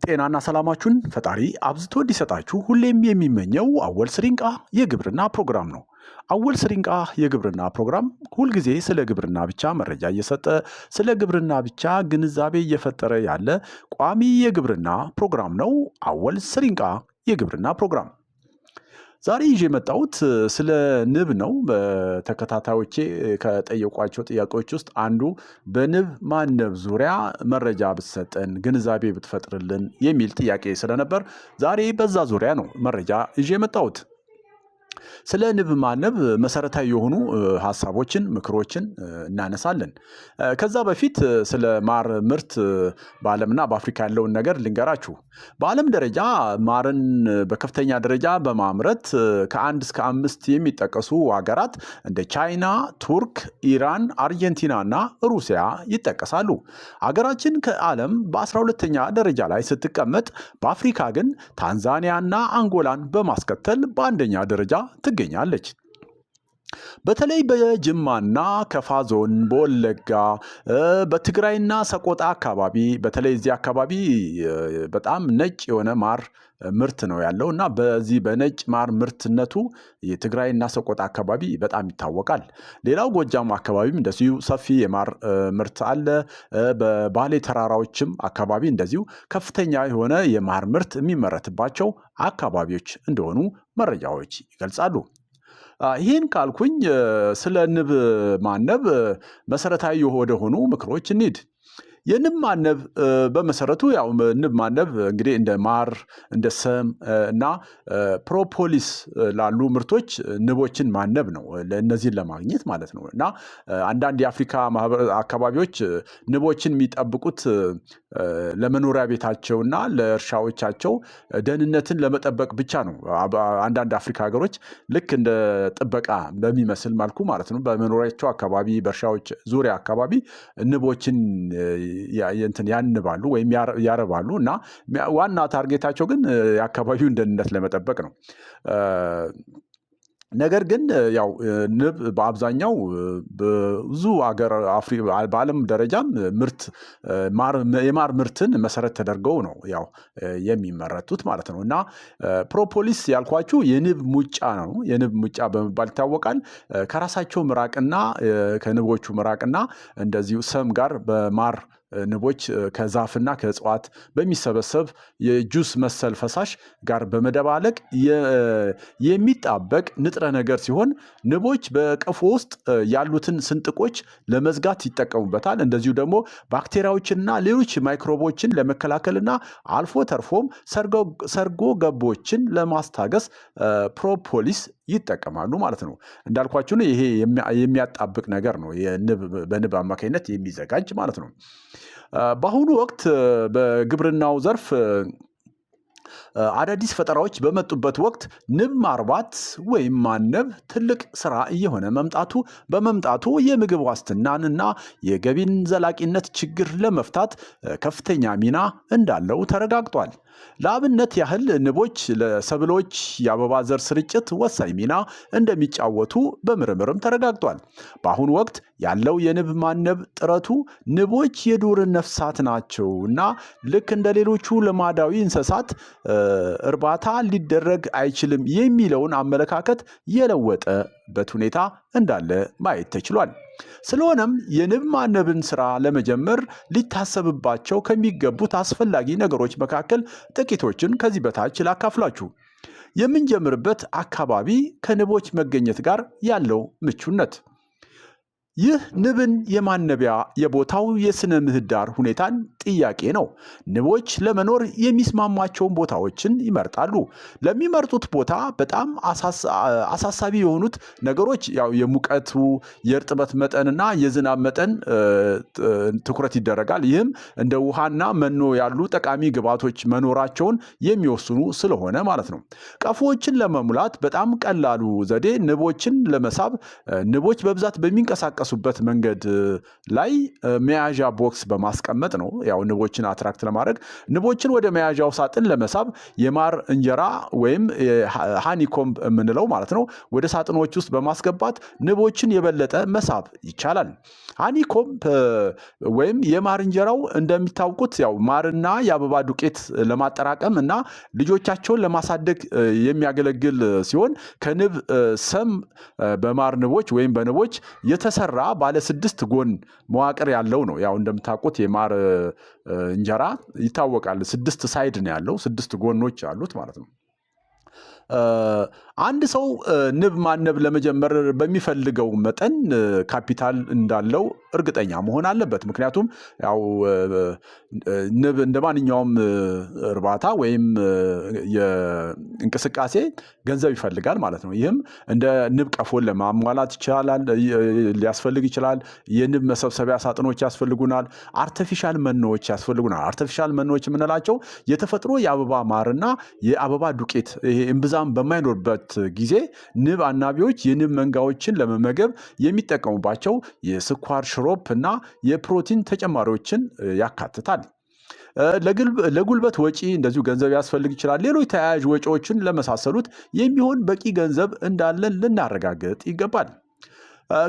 ጤናና ሰላማችሁን ፈጣሪ አብዝቶ እንዲሰጣችሁ ሁሌም የሚመኘው አወል ስሪንቃ የግብርና ፕሮግራም ነው። አወል ስሪንቃ የግብርና ፕሮግራም ሁልጊዜ ስለ ግብርና ብቻ መረጃ እየሰጠ ስለ ግብርና ብቻ ግንዛቤ እየፈጠረ ያለ ቋሚ የግብርና ፕሮግራም ነው። አወል ስሪንቃ የግብርና ፕሮግራም ዛሬ ይዤ የመጣሁት ስለ ንብ ነው። በተከታታዮቼ ከጠየቋቸው ጥያቄዎች ውስጥ አንዱ በንብ ማነብ ዙሪያ መረጃ ብትሰጠን ግንዛቤ ብትፈጥርልን የሚል ጥያቄ ስለነበር ዛሬ በዛ ዙሪያ ነው መረጃ ይዤ የመጣሁት። ስለ ንብ ማነብ መሰረታዊ የሆኑ ሐሳቦችን ምክሮችን እናነሳለን። ከዛ በፊት ስለ ማር ምርት በዓለምና በአፍሪካ ያለውን ነገር ልንገራችሁ። በዓለም ደረጃ ማርን በከፍተኛ ደረጃ በማምረት ከ1 እስከ 5 የሚጠቀሱ ሀገራት እንደ ቻይና፣ ቱርክ፣ ኢራን፣ አርጀንቲና እና ሩሲያ ይጠቀሳሉ። ሀገራችን ከዓለም በ12ኛ ደረጃ ላይ ስትቀመጥ በአፍሪካ ግን ታንዛኒያና አንጎላን በማስከተል በአንደኛ ደረጃ ትገኛለች። በተለይ በጅማና ከፋ ዞን፣ በወለጋ፣ በትግራይና ሰቆጣ አካባቢ በተለይ እዚህ አካባቢ በጣም ነጭ የሆነ ማር ምርት ነው ያለው እና በዚህ በነጭ ማር ምርትነቱ የትግራይና ሰቆጣ አካባቢ በጣም ይታወቃል። ሌላው ጎጃም አካባቢም እንደዚሁ ሰፊ የማር ምርት አለ። በባሌ ተራራዎችም አካባቢ እንደዚሁ ከፍተኛ የሆነ የማር ምርት የሚመረትባቸው አካባቢዎች እንደሆኑ መረጃዎች ይገልጻሉ። ይህን ካልኩኝ ስለ ንብ ማነብ መሰረታዊ ወደ ሆኑ ምክሮች እንሂድ። የንብ ማነብ በመሰረቱ ያው ንብ ማነብ እንግዲህ እንደ ማር እንደ ሰም እና ፕሮፖሊስ ላሉ ምርቶች ንቦችን ማነብ ነው። ለእነዚህን ለማግኘት ማለት ነው። እና አንዳንድ የአፍሪካ አካባቢዎች ንቦችን የሚጠብቁት ለመኖሪያ ቤታቸውና ለእርሻዎቻቸው ደህንነትን ለመጠበቅ ብቻ ነው። አንዳንድ አፍሪካ ሀገሮች ልክ እንደ ጥበቃ በሚመስል መልኩ ማለት ነው በመኖሪያቸው አካባቢ በእርሻዎች ዙሪያ አካባቢ ንቦችን ያንባሉ ወይም ያረባሉ እና ዋና ታርጌታቸው ግን የአካባቢውን ደህንነት ለመጠበቅ ነው። ነገር ግን ያው ንብ በአብዛኛው ብዙ ሀገር በዓለም ደረጃም ምርት የማር ምርትን መሰረት ተደርገው ነው ያው የሚመረቱት ማለት ነው። እና ፕሮፖሊስ ያልኳችሁ የንብ ሙጫ ነው። የንብ ሙጫ በመባል ይታወቃል። ከራሳቸው ምራቅና ከንቦቹ ምራቅና እንደዚሁ ሰም ጋር በማር ንቦች ከዛፍና ከእጽዋት በሚሰበሰብ የጁስ መሰል ፈሳሽ ጋር በመደባለቅ የሚጣበቅ ንጥረ ነገር ሲሆን ንቦች በቀፎ ውስጥ ያሉትን ስንጥቆች ለመዝጋት ይጠቀሙበታል። እንደዚሁ ደግሞ ባክቴሪያዎችንና ሌሎች ማይክሮቦችን ለመከላከልና አልፎ ተርፎም ሰርጎ ገቦችን ለማስታገስ ፕሮፖሊስ ይጠቀማሉ ማለት ነው። እንዳልኳችሁ ነው ይሄ የሚያጣብቅ ነገር ነው። በንብ አማካኝነት የሚዘጋጅ ማለት ነው። በአሁኑ ወቅት በግብርናው ዘርፍ አዳዲስ ፈጠራዎች በመጡበት ወቅት ንብ ማርባት ወይም ማነብ ትልቅ ስራ እየሆነ በመምጣቱ የምግብ ዋስትናንና የገቢን ዘላቂነት ችግር ለመፍታት ከፍተኛ ሚና እንዳለው ተረጋግጧል። ለአብነት ያህል ንቦች ለሰብሎች የአበባ ዘር ስርጭት ወሳኝ ሚና እንደሚጫወቱ በምርምርም ተረጋግጧል። በአሁኑ ወቅት ያለው የንብ ማነብ ጥረቱ ንቦች የዱር ነፍሳት ናቸው እና ልክ እንደ ሌሎቹ ልማዳዊ እንስሳት እርባታ ሊደረግ አይችልም የሚለውን አመለካከት የለወጠበት ሁኔታ እንዳለ ማየት ተችሏል። ስለሆነም የንብ ማነብን ስራ ለመጀመር ሊታሰብባቸው ከሚገቡት አስፈላጊ ነገሮች መካከል ጥቂቶችን ከዚህ በታች ላካፍላችሁ። የምንጀምርበት አካባቢ ከንቦች መገኘት ጋር ያለው ምቹነት። ይህ ንብን የማነቢያ የቦታው የስነ ምህዳር ሁኔታን ጥያቄ ነው። ንቦች ለመኖር የሚስማማቸውን ቦታዎችን ይመርጣሉ። ለሚመርጡት ቦታ በጣም አሳሳቢ የሆኑት ነገሮች ያው የሙቀቱ፣ የእርጥበት መጠንና የዝናብ መጠን ትኩረት ይደረጋል። ይህም እንደ ውሃና መኖ ያሉ ጠቃሚ ግብዓቶች መኖራቸውን የሚወስኑ ስለሆነ ማለት ነው። ቀፎዎችን ለመሙላት በጣም ቀላሉ ዘዴ ንቦችን ለመሳብ ንቦች በብዛት በሚንቀሳቀሱበት መንገድ ላይ መያዣ ቦክስ በማስቀመጥ ነው። ያው ንቦችን አትራክት ለማድረግ ንቦችን ወደ መያዣው ሳጥን ለመሳብ የማር እንጀራ ወይም ሃኒኮምብ የምንለው ማለት ነው ወደ ሳጥኖች ውስጥ በማስገባት ንቦችን የበለጠ መሳብ ይቻላል። ሃኒኮምብ ወይም የማር እንጀራው እንደሚታወቁት ያው ማርና የአበባ ዱቄት ለማጠራቀም እና ልጆቻቸውን ለማሳደግ የሚያገለግል ሲሆን ከንብ ሰም በማር ንቦች ወይም በንቦች የተሰራ ባለ 6 ጎን መዋቅር ያለው ነው። ያው እንደምታውቁት የማር እንጀራ ይታወቃል 6 ሳይድ ነው ያለው 6 ጎኖች አሉት ማለት ነው። አንድ ሰው ንብ ማነብ ለመጀመር በሚፈልገው መጠን ካፒታል እንዳለው እርግጠኛ መሆን አለበት። ምክንያቱም ያው ንብ እንደማንኛውም እርባታ ወይም የእንቅስቃሴ ገንዘብ ይፈልጋል ማለት ነው። ይህም እንደ ንብ ቀፎን ለማሟላት ሊያስፈልግ ይችላል። የንብ መሰብሰቢያ ሳጥኖች ያስፈልጉናል። አርቲፊሻል መኖዎች ያስፈልጉናል። አርቲፊሻል መኖዎች የምንላቸው የተፈጥሮ የአበባ ማርና የአበባ ዱቄት ይሄ እምብዛም በማይኖርበት ጊዜ ንብ አናቢዎች የንብ መንጋዎችን ለመመገብ የሚጠቀሙባቸው የስኳር ሽሮፕ እና የፕሮቲን ተጨማሪዎችን ያካትታል። ለጉልበት ወጪ እንደዚሁ ገንዘብ ያስፈልግ ይችላል። ሌሎች ተያያዥ ወጪዎችን ለመሳሰሉት የሚሆን በቂ ገንዘብ እንዳለን ልናረጋግጥ ይገባል።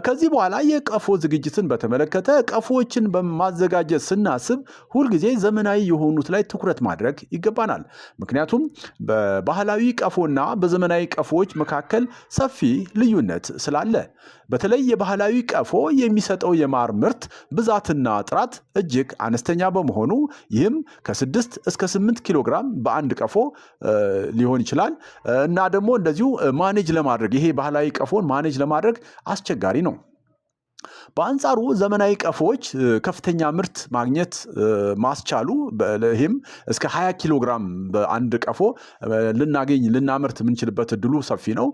ከዚህ በኋላ የቀፎ ዝግጅትን በተመለከተ ቀፎዎችን በማዘጋጀት ስናስብ ሁልጊዜ ዘመናዊ የሆኑት ላይ ትኩረት ማድረግ ይገባናል። ምክንያቱም በባህላዊ ቀፎና በዘመናዊ ቀፎዎች መካከል ሰፊ ልዩነት ስላለ በተለይ የባህላዊ ቀፎ የሚሰጠው የማር ምርት ብዛትና ጥራት እጅግ አነስተኛ በመሆኑ ይህም ከ6 እስከ 8 ኪሎ ግራም በአንድ ቀፎ ሊሆን ይችላል እና ደግሞ እንደዚሁ ማኔጅ ለማድረግ ይሄ ባህላዊ ቀፎን ማኔጅ ለማድረግ አስቸጋሪ ነው። በአንጻሩ ዘመናዊ ቀፎዎች ከፍተኛ ምርት ማግኘት ማስቻሉ ይህም እስከ 20 ኪሎ ግራም በአንድ ቀፎ ልናመርት የምንችልበት እድሉ ሰፊ ነው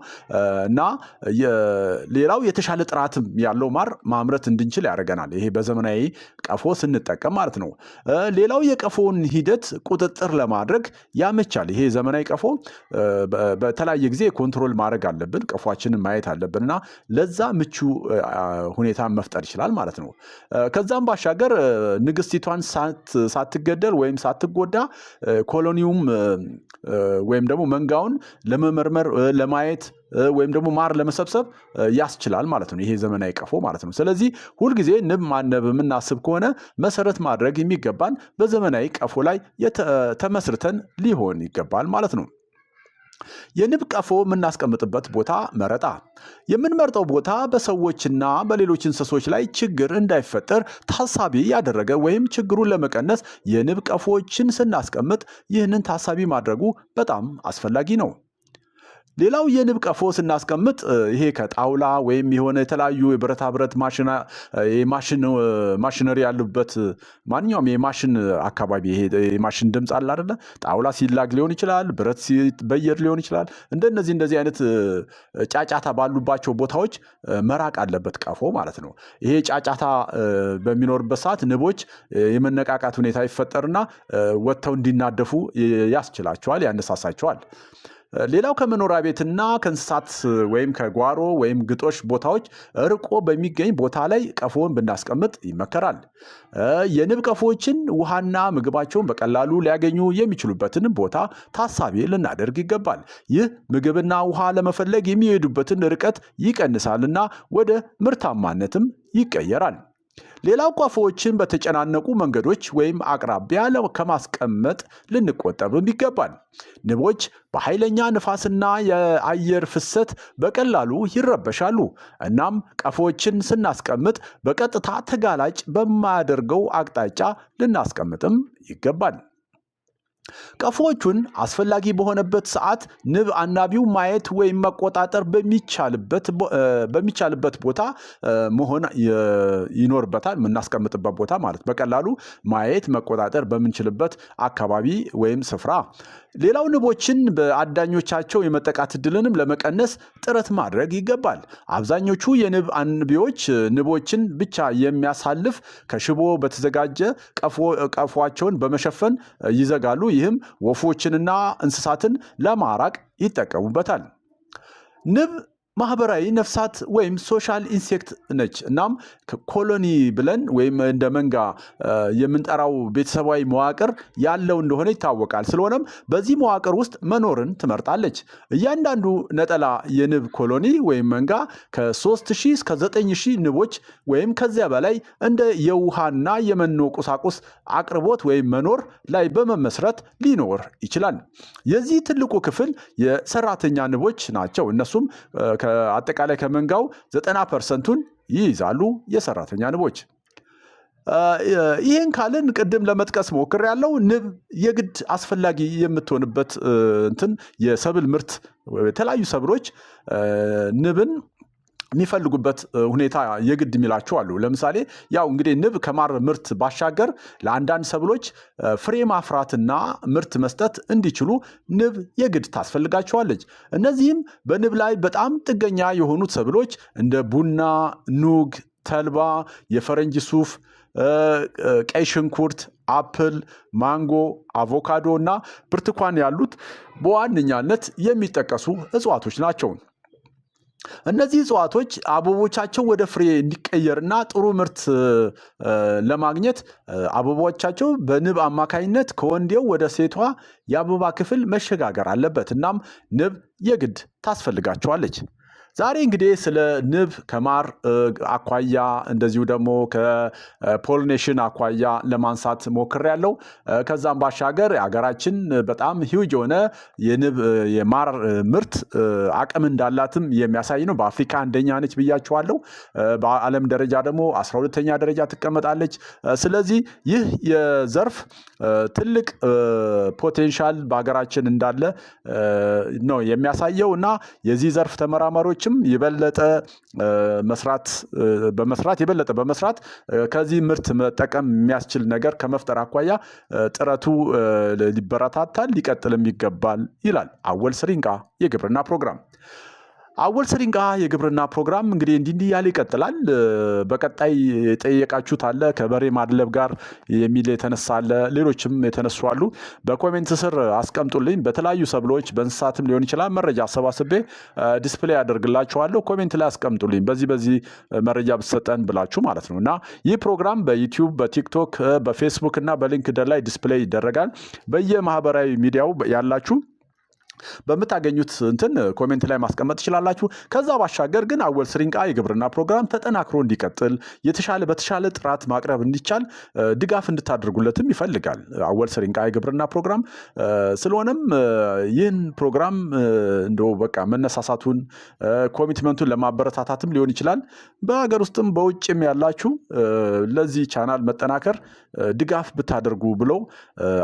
እና ሌላው የተሻለ ጥራትም ያለው ማር ማምረት እንድንችል ያደርገናል። ይሄ በዘመናዊ ቀፎ ስንጠቀም ማለት ነው። ሌላው የቀፎውን ሂደት ቁጥጥር ለማድረግ ያመቻል። ይሄ ዘመናዊ ቀፎ በተለያየ ጊዜ ኮንትሮል ማድረግ አለብን። ቀፎአችንን ማየት አለብንና ለዛ ምቹ ሁኔታ መፍጠር ይችላል ማለት ነው። ከዛም ባሻገር ንግስቲቷን ሳትገደል ወይም ሳትጎዳ ኮሎኒውም ወይም ደግሞ መንጋውን ለመመርመር ለማየት ወይም ደግሞ ማር ለመሰብሰብ ያስችላል ማለት ነው። ይሄ ዘመናዊ ቀፎ ማለት ነው። ስለዚህ ሁልጊዜ ንብ ማነብ የምናስብ ከሆነ መሰረት ማድረግ የሚገባን በዘመናዊ ቀፎ ላይ ተመስርተን ሊሆን ይገባል ማለት ነው። የንብ ቀፎ የምናስቀምጥበት ቦታ መረጣ። የምንመርጠው ቦታ በሰዎችና በሌሎች እንስሶች ላይ ችግር እንዳይፈጠር ታሳቢ ያደረገ ወይም ችግሩን ለመቀነስ የንብ ቀፎዎችን ስናስቀምጥ ይህንን ታሳቢ ማድረጉ በጣም አስፈላጊ ነው። ሌላው የንብ ቀፎ ስናስቀምጥ ይሄ ከጣውላ ወይም የሆነ የተለያዩ የብረታ ብረት ማሽነሪ ያሉበት ማንኛውም የማሽን አካባቢ ይሄ የማሽን ድምፅ አለ አይደለ? ጣውላ ሲላግ ሊሆን ይችላል፣ ብረት ሲበየድ ሊሆን ይችላል። እንደዚህ አይነት ጫጫታ ባሉባቸው ቦታዎች መራቅ አለበት ቀፎ ማለት ነው። ይሄ ጫጫታ በሚኖርበት ሰዓት ንቦች የመነቃቃት ሁኔታ ይፈጠርና ወጥተው እንዲናደፉ ያስችላቸዋል፣ ያነሳሳቸዋል። ሌላው ከመኖሪያ ቤትና ከእንስሳት ወይም ከጓሮ ወይም ግጦሽ ቦታዎች ርቆ በሚገኝ ቦታ ላይ ቀፎውን ብናስቀምጥ ይመከራል። የንብ ቀፎዎችን ውሃና ምግባቸውን በቀላሉ ሊያገኙ የሚችሉበትን ቦታ ታሳቢ ልናደርግ ይገባል። ይህ ምግብና ውሃ ለመፈለግ የሚሄዱበትን ርቀት ይቀንሳልና ወደ ምርታማነትም ይቀየራል። ሌላው ቀፎዎችን በተጨናነቁ መንገዶች ወይም አቅራቢያ ከማስቀመጥ ልንቆጠብም ይገባል። ንቦች በኃይለኛ ንፋስና የአየር ፍሰት በቀላሉ ይረበሻሉ። እናም ቀፎዎችን ስናስቀምጥ በቀጥታ ተጋላጭ በማያደርገው አቅጣጫ ልናስቀምጥም ይገባል። ቀፎዎቹን አስፈላጊ በሆነበት ሰዓት ንብ አናቢው ማየት ወይም መቆጣጠር በሚቻልበት ቦታ መሆን ይኖርበታል። የምናስቀምጥበት ቦታ ማለት በቀላሉ ማየት መቆጣጠር በምንችልበት አካባቢ ወይም ስፍራ። ሌላው ንቦችን በአዳኞቻቸው የመጠቃት እድልንም ለመቀነስ ጥረት ማድረግ ይገባል። አብዛኞቹ የንብ አንቢዎች ንቦችን ብቻ የሚያሳልፍ ከሽቦ በተዘጋጀ ቀፎአቸውን በመሸፈን ይዘጋሉ። ይህም ወፎችንና እንስሳትን ለማራቅ ይጠቀሙበታል። ንብ ማህበራዊ ነፍሳት ወይም ሶሻል ኢንሴክት ነች። እናም ኮሎኒ ብለን ወይም እንደ መንጋ የምንጠራው ቤተሰባዊ መዋቅር ያለው እንደሆነ ይታወቃል። ስለሆነም በዚህ መዋቅር ውስጥ መኖርን ትመርጣለች። እያንዳንዱ ነጠላ የንብ ኮሎኒ ወይም መንጋ ከ3000 እስከ 9000 ንቦች ወይም ከዚያ በላይ እንደ የውሃና የመኖ ቁሳቁስ አቅርቦት ወይም መኖር ላይ በመመስረት ሊኖር ይችላል። የዚህ ትልቁ ክፍል የሰራተኛ ንቦች ናቸው። እነሱም አጠቃላይ ከመንጋው 90%ን ይይዛሉ የሰራተኛ ንቦች። ይህን ካልን ቅድም ለመጥቀስ ሞክሬያለሁ። ንብ የግድ አስፈላጊ የምትሆንበት የሰብል ምርት የተለያዩ ሰብሎች ንብን የሚፈልጉበት ሁኔታ የግድ የሚላቸው አሉ። ለምሳሌ ያው እንግዲህ ንብ ከማር ምርት ባሻገር ለአንዳንድ ሰብሎች ፍሬ ማፍራትና ምርት መስጠት እንዲችሉ ንብ የግድ ታስፈልጋቸዋለች። እነዚህም በንብ ላይ በጣም ጥገኛ የሆኑት ሰብሎች እንደ ቡና፣ ኑግ፣ ተልባ፣ የፈረንጅ ሱፍ፣ ቀይ ሽንኩርት፣ አፕል፣ ማንጎ፣ አቮካዶ እና ብርቱካን ያሉት በዋነኛነት የሚጠቀሱ እጽዋቶች ናቸው። እነዚህ እጽዋቶች አበቦቻቸው ወደ ፍሬ እንዲቀየርና ጥሩ ምርት ለማግኘት አበቦቻቸው በንብ አማካኝነት ከወንዴው ወደ ሴቷ የአበባ ክፍል መሸጋገር አለበት። እናም ንብ የግድ ታስፈልጋቸዋለች። ዛሬ እንግዲህ ስለ ንብ ከማር አኳያ እንደዚሁ ደግሞ ከፖሊኔሽን አኳያ ለማንሳት ሞክሬያለሁ። ከዛም ባሻገር ሀገራችን በጣም ሂውጅ የሆነ የማር ምርት አቅም እንዳላትም የሚያሳይ ነው። በአፍሪካ አንደኛ ነች ብያችኋለሁ። በዓለም ደረጃ ደግሞ 12ኛ ደረጃ ትቀመጣለች። ስለዚህ ይህ የዘርፍ ትልቅ ፖቴንሻል በሀገራችን እንዳለ ነው የሚያሳየው እና የዚህ ዘርፍ ተመራማሪዎች የበለጠ በመስራት ከዚህ ምርት መጠቀም የሚያስችል ነገር ከመፍጠር አኳያ ጥረቱ ሊበረታታል ሊቀጥልም ይገባል ይላል አወል ስሪንቃ የግብርና ፕሮግራም። አወል ስሪንቃ የግብርና ፕሮግራም እንግዲህ እንዲህ ያለ ይቀጥላል። በቀጣይ የጠየቃችሁት አለ ከበሬ ማድለብ ጋር የሚል የተነሳ አለ፣ ሌሎችም የተነሱ አሉ። በኮሜንት ስር አስቀምጡልኝ። በተለያዩ ሰብሎች በእንስሳትም ሊሆን ይችላል መረጃ አሰባስቤ ዲስፕሌይ አደርግላችኋለሁ። ኮሜንት ላይ አስቀምጡልኝ በዚህ መረጃ ብትሰጠን ብላችሁ ማለት ነው። እና ይህ ፕሮግራም በዩቲዩብ፣ በቲክቶክ፣ በፌስቡክ እና በሊንክድን ላይ ዲስፕሌይ ይደረጋል። በየማህበራዊ ሚዲያው ያላችሁ በምታገኙት ኮሜንት ላይ ማስቀመጥ ትችላላችሁ። ከዛ ባሻገር ግን አወል ስሪንቃ የግብርና ፕሮግራም ተጠናክሮ እንዲቀጥል በተሻለ ጥራት ማቅረብ እንዲቻል ድጋፍ እንድታደርጉለትም ይፈልጋል አወል ስሪንቃ የግብርና ፕሮግራም። ስለሆነም ይህን ፕሮግራም እንደው በቃ መነሳሳቱን ኮሚትመንቱን ለማበረታታትም ሊሆን ይችላል። በሀገር ውስጥም በውጭም ያላችሁ ለዚህ ቻናል መጠናከር ድጋፍ ብታደርጉ ብለው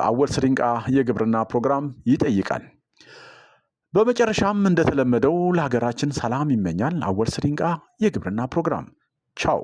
አወል ስሪንቃ የግብርና ፕሮግራም ይጠይቃል። በመጨረሻም እንደተለመደው ለሀገራችን ሰላም ይመኛል አወል ስሪንቃ የግብርና ፕሮግራም። ቻው።